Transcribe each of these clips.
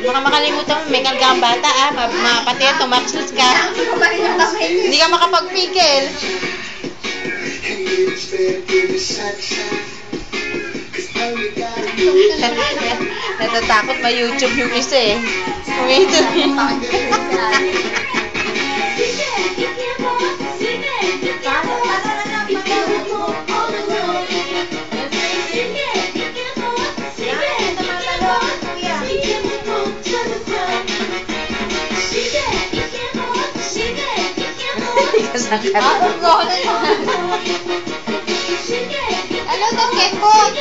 Baka makalimutan mo, may karga kang bata pati yan, tumaksus ka. Hindi ka makapagpigil. Natatakot ma-YouTube yung isa eh. Ano to, kekot?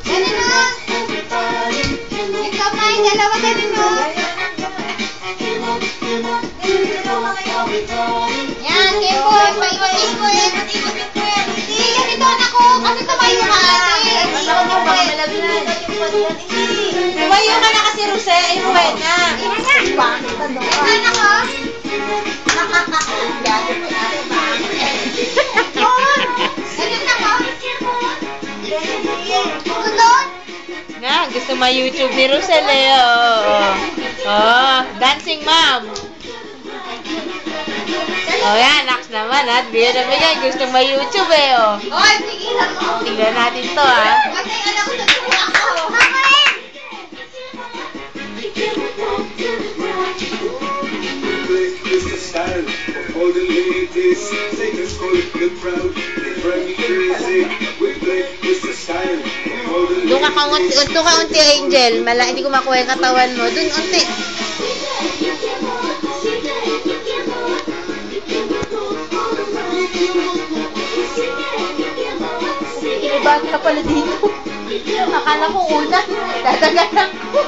Ganun na. Ikaw pa yung dalawa, ganun na. Yan, kekot. Paikot-ikot. Hindi, ganito ako. Kasi tumayo ka ate. Tumayo ka na kasi, Rose. Ay, buhay na. Ganun ako. Na, gusto ma-YouTube ni Rosel eh. Oh, dancing mom. Oh, yan, Nax naman ha. Bigyan na bigyan. Gusto ma-YouTube eh. Oh. Oy, tigilan mo. Tingnan natin to ha. Kasi alam ko nagsuwa ako. Hamain! All the ladies, take us for the crowd. They drive me crazy. We play Mr. Style. Doon ka unti, Angel. Hindi ko makuha yung katawan mo. Doon, unti. Ibahan ka pala dito. Akala ko una. Dadaganan ko.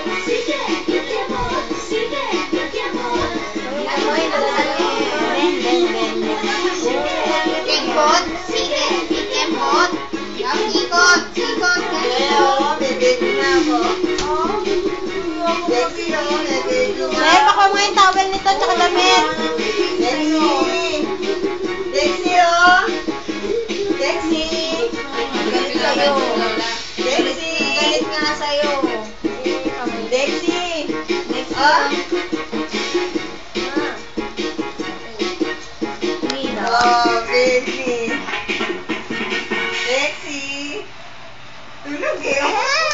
Ikot, ikot. Ikot, ikot. May pakuha mo yung towel nito tsaka damit. Dexy, oh! Dexy! Galit sa'yo. Dexy! Galit nga sa'yo. Dexy! Oh! Oh, Dexy! Dexy! Tulog eh!